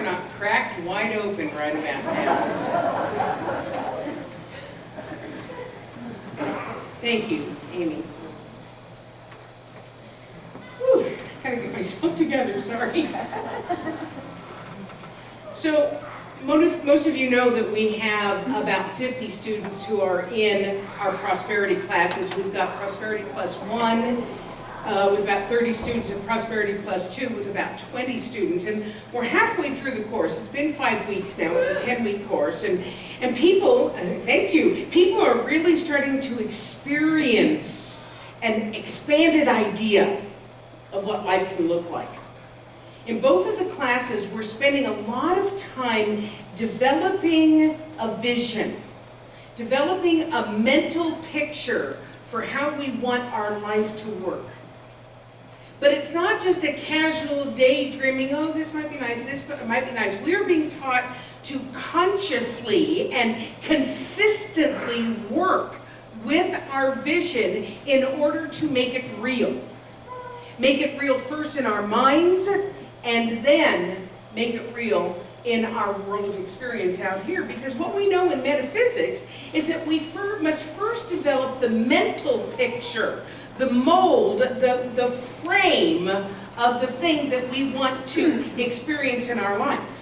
are not cracked wide open right about now. Thank you, Amy. Whew, gotta get myself together, sorry. So, most of you know that we have about 50 students who are in our Prosperity classes. We've got Prosperity Plus 1, with about 30 students, and Prosperity Plus 2 with about 20 students. And we're halfway through the course. It's been 5 weeks now. It's a 10-week course. And people, thank you, people are really starting to experience an expanded idea of what life can look like. In both of the classes, we're spending a lot of time developing a vision, developing a mental picture for how we want our life to work. But it's not just a casual daydreaming, oh, this might be nice, this might be nice. We're being taught to consciously and consistently work with our vision in order to make it real. Make it real first in our minds, and then make it real in our world of experience out here. Because what we know in metaphysics is that we must first develop the mental picture, the mold, the frame of the thing that we want to experience in our life.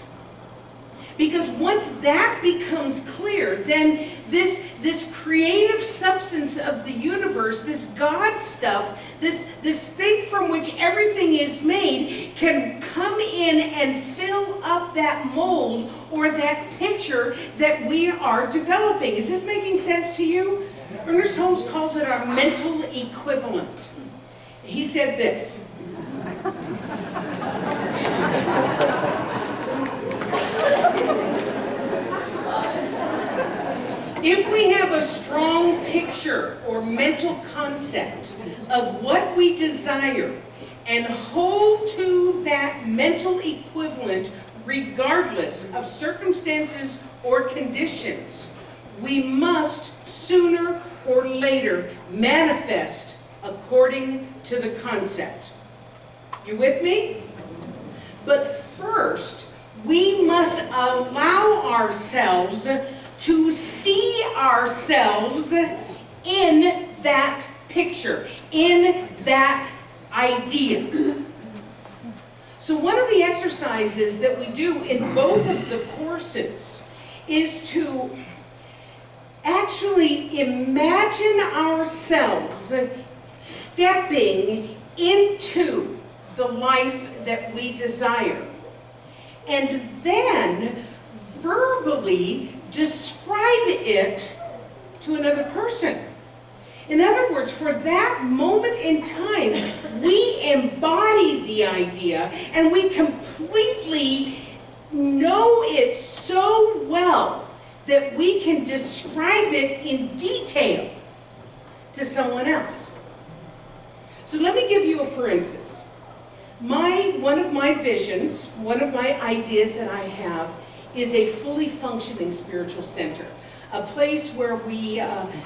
Because once that becomes clear, then this creative substance of the universe, this God stuff, this thing from which everything is made, can come in and fill up that mold or that picture that we are developing. Is this making sense to you? Ernest Holmes calls it our mental equivalent. He said this. If we have a strong picture or mental concept of what we desire and hold to that mental equivalent regardless of circumstances or conditions, we must sooner or later manifest according to the concept. You with me? But first, we must allow ourselves to see ourselves in that picture, in that idea. So one of the exercises that we do in both of the courses is to actually imagine ourselves stepping into the life that we desire, and then verbally describe it to another person. In other words, for that moment in time, we embody the idea and we completely know it so well that we can describe it in detail to someone else. So let me give you a for instance. One of my visions, one of my ideas that I have is a fully functioning spiritual center. A place where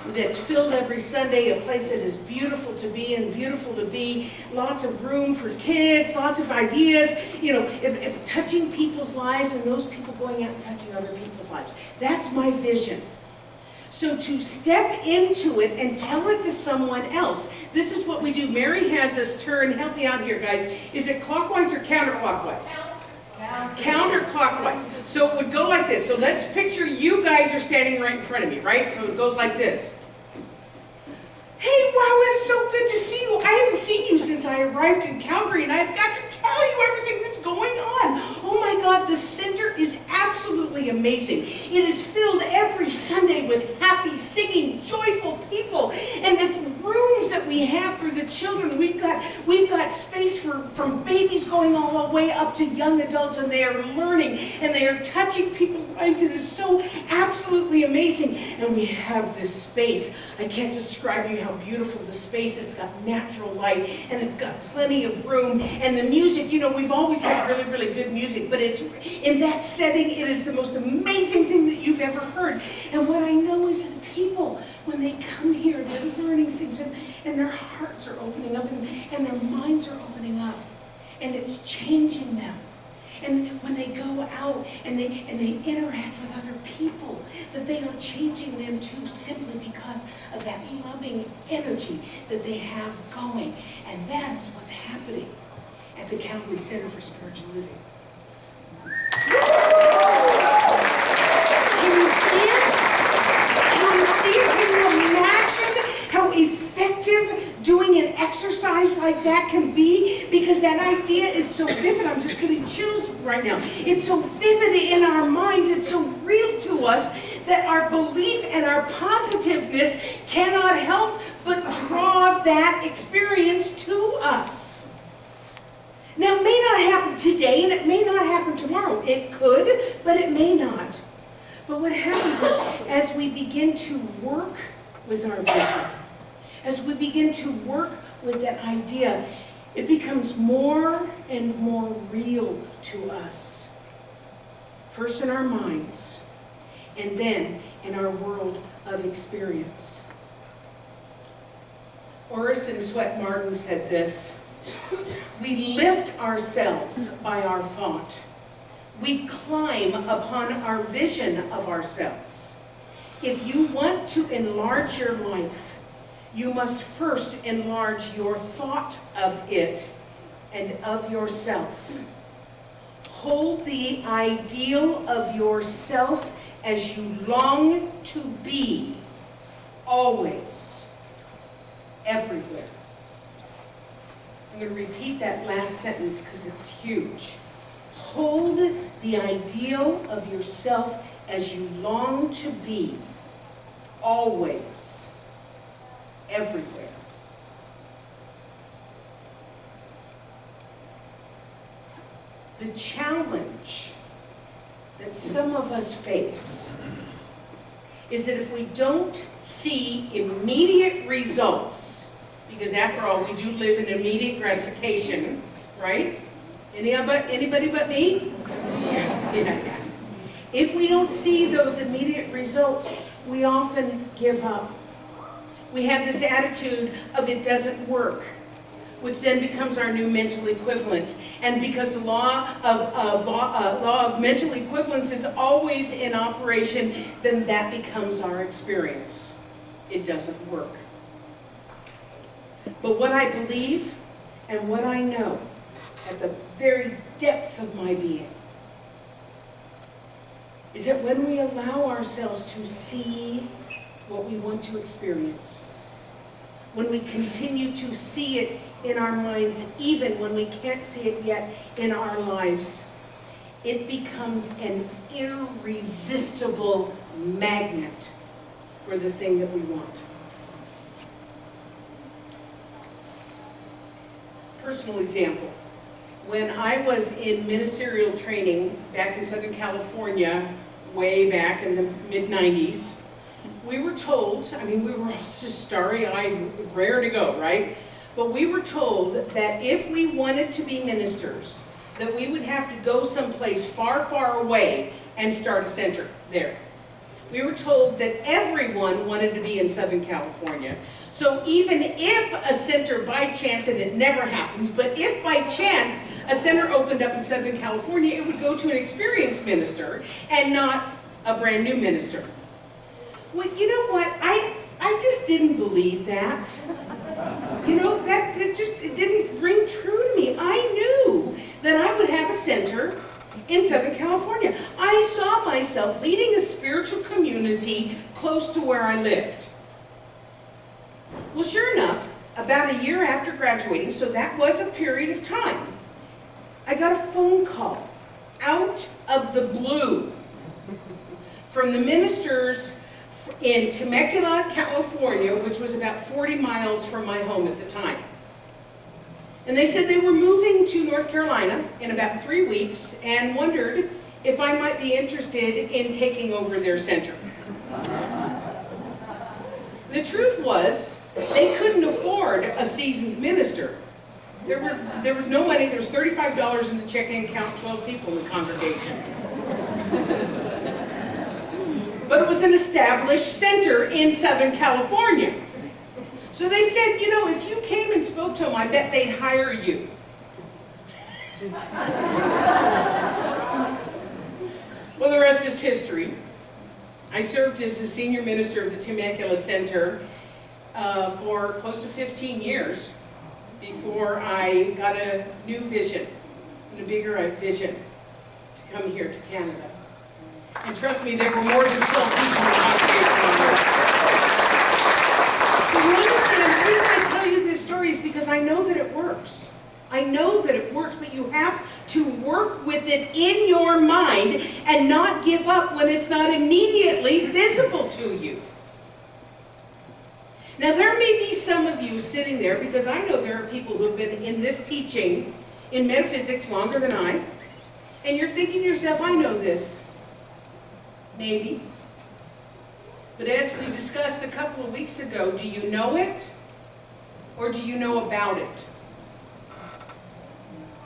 that's filled every Sunday, a place that is beautiful to be in, beautiful to be, lots of room for kids, lots of ideas, touching people's lives and those people going out and touching other people's lives. That's my vision. So to step into it and tell it to someone else, this is what we do. Mary has us turn, help me out here guys, is it clockwise or counterclockwise? Counterclockwise. So it would go like this. So let's picture you guys are standing right in front of me, right? So it goes like this. Hey, wow, it is so good to see you. I haven't seen you since I arrived in Calgary, and I've got to tell you everything that's going on. Oh my God, the center is absolutely amazing. It is filled every Sunday with happy, singing, joyful people. And the rooms that we have for the children, we've got space from babies going all the way up to young adults, and they are learning, and they are touching people's lives. It is so absolutely amazing. And we have this space. I can't describe you how beautiful the space is. It's got natural light, and it's got plenty of room. And the music, we've always had really, really good music, but it's in that setting, it is the most amazing thing that you've ever heard. And what I know is that people, when they come here, they're learning things, and their hearts are opening up, and their minds are opening up, and it's changing them. And when they go out and they interact with other people, that they are changing them too, simply because of that loving energy that they have going. And that is what's happening at the Calvary Center for Spiritual Living. Can you see it? Can you see it? Can you imagine how effective doing an exercise like that can be? Because that idea is so vivid. I'm just getting chills right now. It's so vivid in our minds. It's so real to us that our belief and our positiveness cannot help but draw that experience to us. Now, it may not happen today, and it may not happen tomorrow. It could, but it may not. But what happens is, as we begin to work with our vision, as we begin to work with that idea, it becomes more and more real to us. First in our minds, and then in our world of experience. Orison Swett Martin said this: "We lift ourselves by our thought. We climb upon our vision of ourselves. If you want to enlarge your life, you must first enlarge your thought of it and of yourself. Hold the ideal of yourself as you long to be, always, everywhere." I'm going to repeat that last sentence because it's huge. Hold the ideal of yourself as you long to be, always, everywhere. The challenge that some of us face is that if we don't see immediate results, because after all, we do live in immediate gratification, right? Anybody but me? Yeah. If we don't see those immediate results, we often give up. We have this attitude of it doesn't work, which then becomes our new mental equivalent. And because the law of mental equivalence is always in operation, then that becomes our experience. It doesn't work. But what I believe and what I know at the very depths of my being is that when we allow ourselves to see what we want to experience, when we continue to see it in our minds, even when we can't see it yet in our lives, it becomes an irresistible magnet for the thing that we want. Personal example. When I was in ministerial training back in Southern California, way back in the mid-90s, we were told, we were just starry-eyed, rare to go, right? But we were told that if we wanted to be ministers, that we would have to go someplace far, far away and start a center there. We were told that everyone wanted to be in Southern California. So even if a center by chance, and it never happens, but if by chance a center opened up in Southern California, it would go to an experienced minister and not a brand new minister. Well, you know what? I just didn't believe that. You know, it didn't ring true to me. I knew that I would have a center in Southern California. I saw myself leading a spiritual community close to where I lived. Well, sure enough, about a year after graduating, so that was a period of time, I got a phone call out of the blue from the ministers in Temecula, California, which was about 40 miles from my home at the time. And they said they were moving to North Carolina in about 3 weeks and wondered if I might be interested in taking over their center. The truth was, they couldn't afford a seasoned minister. There was no money. There was $35 in the checking account, 12 people in the congregation. But it was an established center in Southern California. So they said, you know, if you came and spoke to them, I bet they'd hire you. is history. I served as the senior minister of the Temecula Center for close to 15 years before I got a new vision, and a bigger vision to come here to Canada. And trust me, there were more than 12 people in my So you understand, the reason I tell you this story is because I know that it works. I know that it works, but you have to work with it in your mind and not give up when it's not immediately visible to you. Now, there may be some of you sitting there, because I know there are people who have been in this teaching in metaphysics longer than I, and you're thinking to yourself, I know this. Maybe. But as we discussed a couple of weeks ago, do you know it, or do you know about it?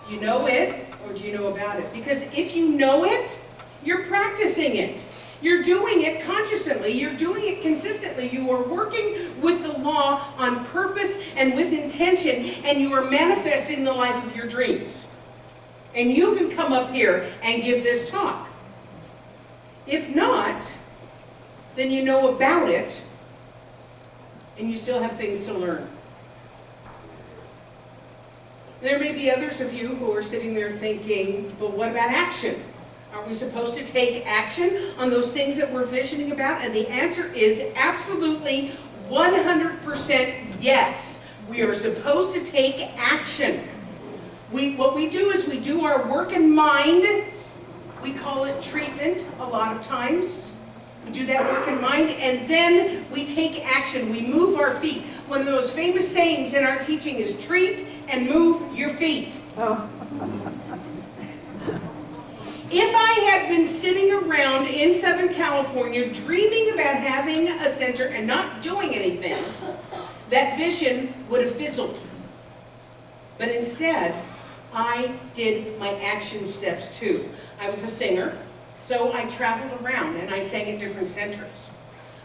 Do you know it, or do you know about it? Because if you know it, you're practicing it. You're doing it consciously. You're doing it consistently. You are working with the law on purpose and with intention, and you are manifesting the life of your dreams. And you can come up here and give this talk. If not, then you know about it, and you still have things to learn. There may be others of you who are sitting there thinking, but what about action? Are we supposed to take action on those things that we're visioning about? And the answer is absolutely 100% yes. We are supposed to take action. What we do is we do our work in mind. We call it treatment a lot of times. We do that work in mind, and then we take action. We move our feet. One of the most famous sayings in our teaching is treat and move your feet. Oh. If I had been sitting around in Southern California dreaming about having a center and not doing anything, that vision would have fizzled. But instead, I did my action steps too. I was a singer, so I traveled around and I sang at different centers.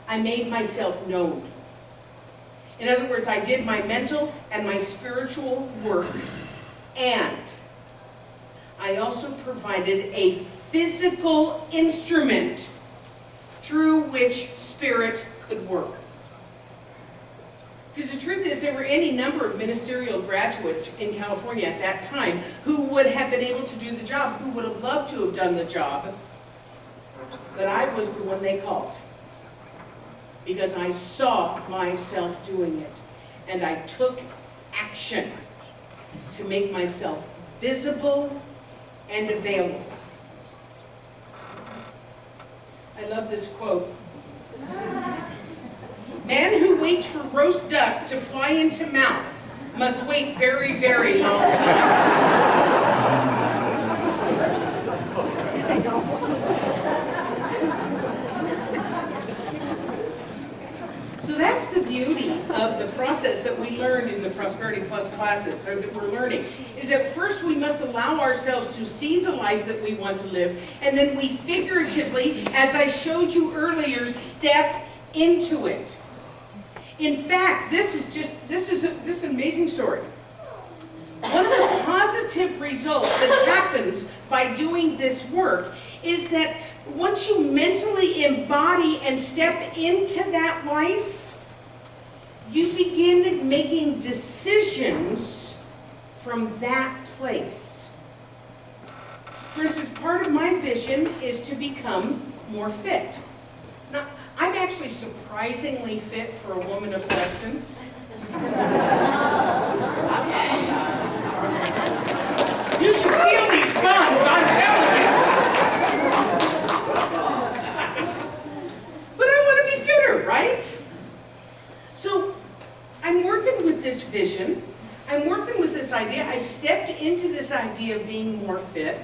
I made myself known. In other words, I did my mental and my spiritual work, and I also provided a physical instrument through which spirit could work. Because the truth is, there were any number of ministerial graduates in California at that time who would have been able to do the job, who would have loved to have done the job, but I was the one they called. Because I saw myself doing it, and I took action to make myself visible and available. I love this quote. Man who waits for roast duck to fly into mouth must wait very, very long time. So that's the beauty of the process that we learned in the Prosperity Plus classes, or that we're learning, is that first we must allow ourselves to see the life that we want to live, and then we figuratively, as I showed you earlier, step into it. In fact, this is an amazing story. One of the positive results that happens by doing this work is that once you mentally embody and step into that life, you begin making decisions from that place. For instance, part of my vision is to become more fit. Now, I'm actually surprisingly fit for a woman of substance. You should feel these guns, I'm telling you. But I want to be fitter, right? So I'm working with this vision. I'm working with this idea. I've stepped into this idea of being more fit.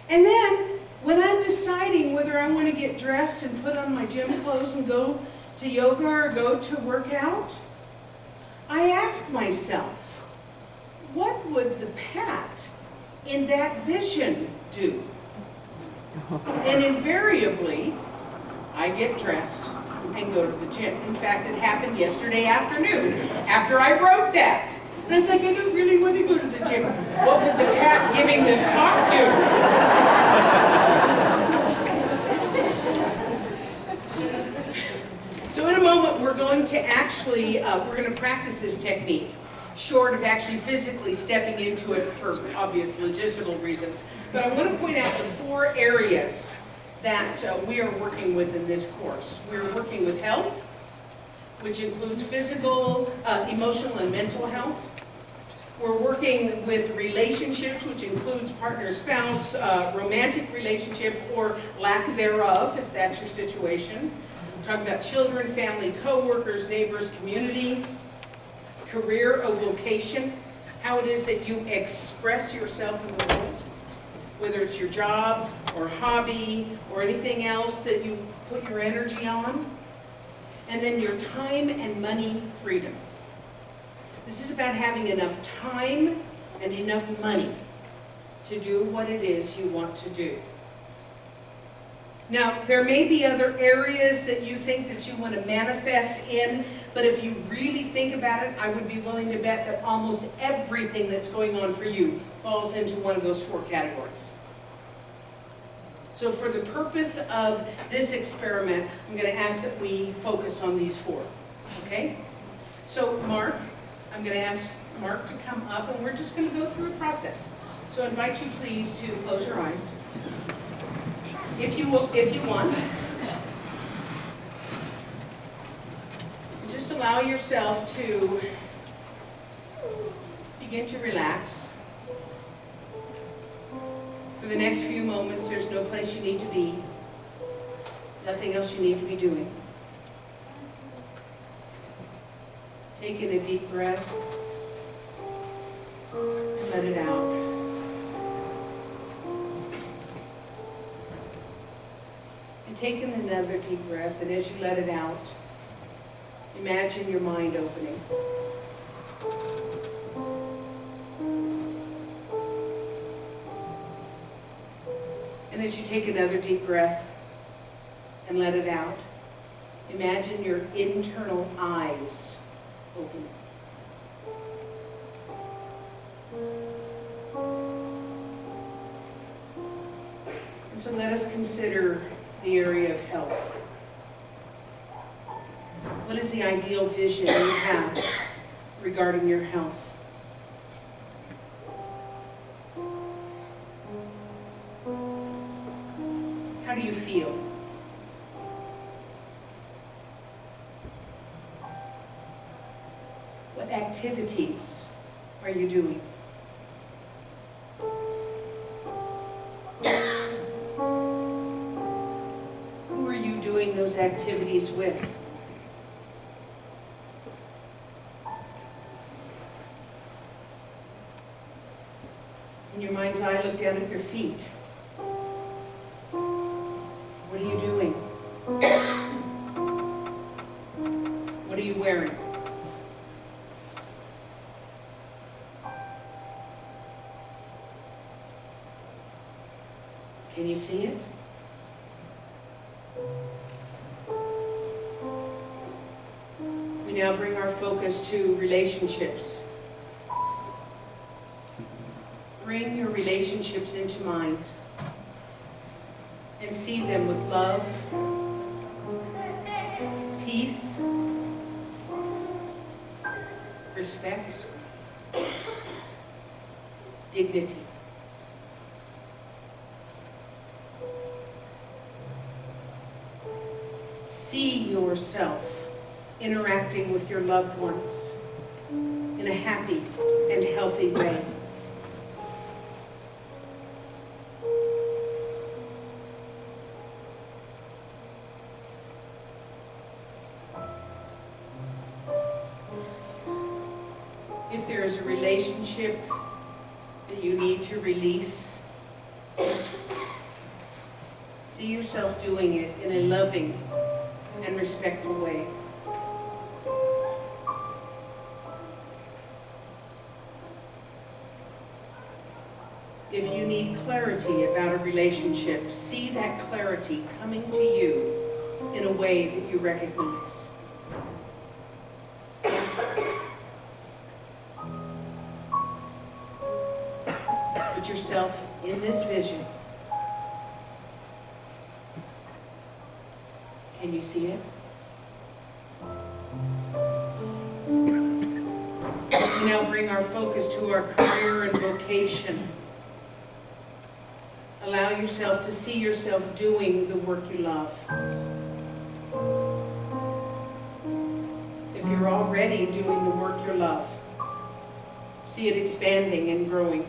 And then, when I'm deciding whether I want to get dressed and put on my gym clothes and go to yoga or go to work out, I ask myself, what would the Pat in that vision do? And invariably, I get dressed and go to the gym. In fact, it happened yesterday afternoon after I wrote that. And I was like, I don't really want to go to the gym. What would the Pat giving this talk do? actually, we're going to practice this technique, short of actually physically stepping into it for obvious logistical reasons. But I want to point out the 4 areas that we are working with in this course. We're working with health, which includes physical, emotional, and mental health. We're working with relationships, which includes partner, spouse, romantic relationship, or lack thereof, if that's your situation. We're talking about children, family, co-workers, neighbors, community, career or vocation, how it is that you express yourself in the world, whether it's your job or hobby or anything else that you put your energy on. And then your time and money freedom. This is about having enough time and enough money to do what it is you want to do. Now, there may be other areas that you think that you want to manifest in, but if you really think about it, I would be willing to bet that almost everything that's going on for you falls into one of those 4 categories. So for the purpose of this experiment, I'm going to ask that we focus on these 4, okay? So Mark, I'm going to ask Mark to come up, and we're just going to go through a process. So I invite you please to close your eyes, if you want. And just allow yourself to begin to relax. For the next few moments, there's no place you need to be, nothing else you need to be doing. Take in a deep breath and let it out. And take in another deep breath, and as you let it out, imagine your mind opening. And as you take another deep breath and let it out, imagine your internal eyes opening. And so let us consider the area of health. What is the ideal vision you have regarding your health? How do you feel? What activities are you doing? Who are you doing those activities with? In your mind's eye, look down at your feet. What are you doing? What are you wearing? Can you see it? We now bring our focus to relationships. Bring your relationships into mind and see them with love, peace, respect, dignity. See yourself interacting with your loved ones in a happy and healthy way. If there is a relationship that you need to release, see yourself doing it in a loving and respectful way. If you need clarity about a relationship, see that clarity coming to you in a way that you recognize. Put yourself in this vision. Can you see it? bring our focus to our career and vocation. Allow yourself to see yourself doing the work you love. If you're already doing the work you love, see it expanding and growing.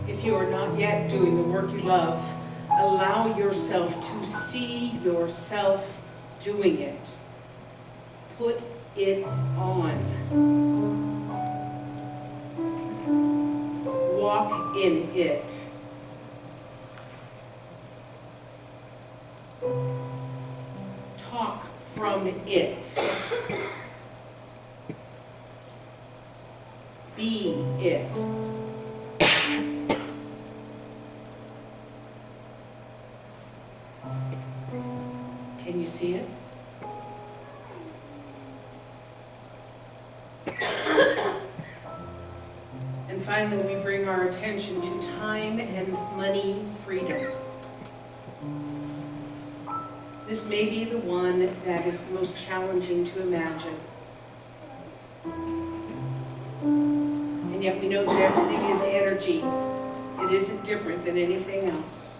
If you are not yet doing the work you love, allow yourself to see yourself doing it. Put it on. Walk in it. Talk from it. Be it. Can you see it? And finally, we bring our attention to time and money freedom. This may be the one that is the most challenging to imagine. And yet we know that everything is energy. It isn't different than anything else.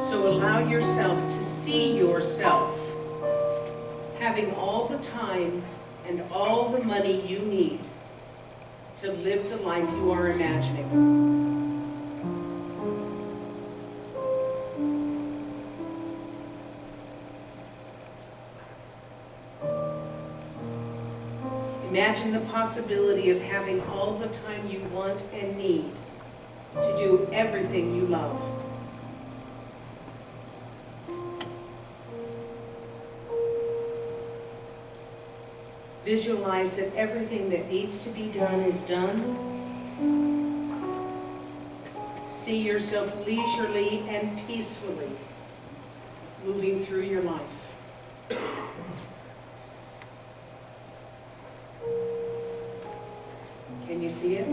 So allow yourself to see yourself having all the time and all the money you need to live the life you are imagining. Imagine the possibility of having all the time you want and need to do everything you love. Visualize that everything that needs to be done is done. See yourself leisurely and peacefully moving through your life. Can you see it?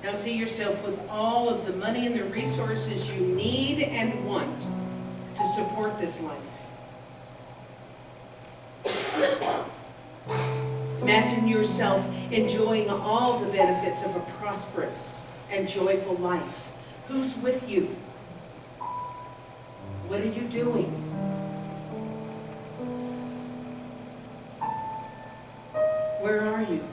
Now see yourself with all of the money and the resources you need and want to support this life. Imagine yourself enjoying all the benefits of a prosperous and joyful life. Who's with you? What are you doing? Where are you?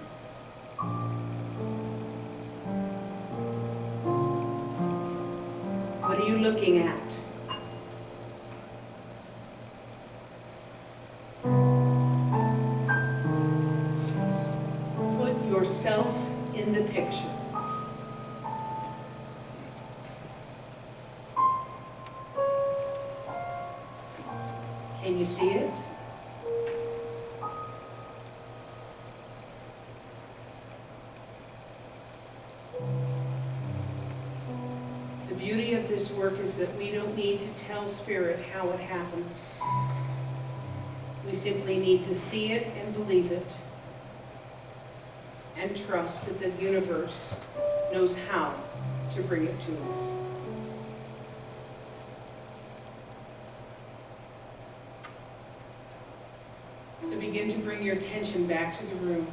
What are you looking at? Yourself in the picture. Can you see it? The beauty of this work is that we don't need to tell Spirit how it happens. We simply need to see it and believe it, and trust that the universe knows how to bring it to us. So begin to bring your attention back to the room.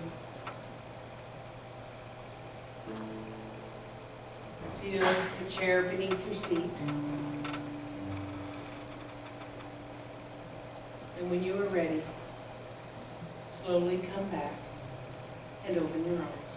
Feel the chair beneath your seat. And when you are ready, slowly come back and open your eyes.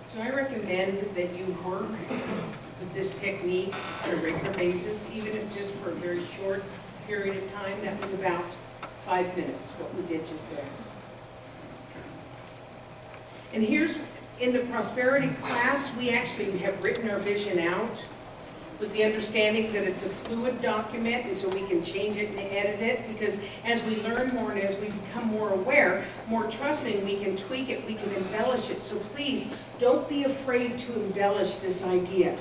So I recommend that you work with this technique on a regular basis, even if just for a very short period of time. That was about 5 minutes, what we did just there. And here's, in the prosperity class, we actually have written our vision out with the understanding that it's a fluid document, and so we can change it and edit it, because as we learn more and as we become more aware, more trusting, we can tweak it, we can embellish it. So please, don't be afraid to embellish this idea.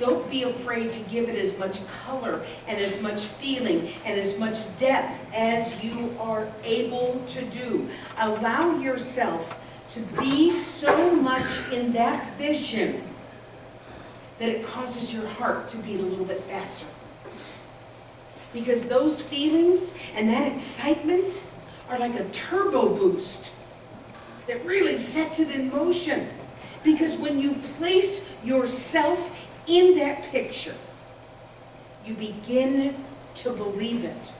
Don't be afraid to give it as much color and as much feeling and as much depth as you are able to do. Allow yourself to be so much in that vision that it causes your heart to beat a little bit faster. Because those feelings and that excitement are like a turbo boost that really sets it in motion. Because when you place yourself in that picture, you begin to believe it.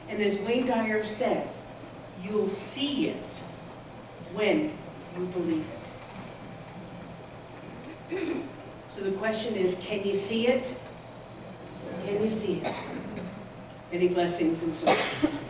And as Wayne Dyer said, you'll see it when you believe it. So the question is, can you see it? Can you see it? Many blessings and so forth.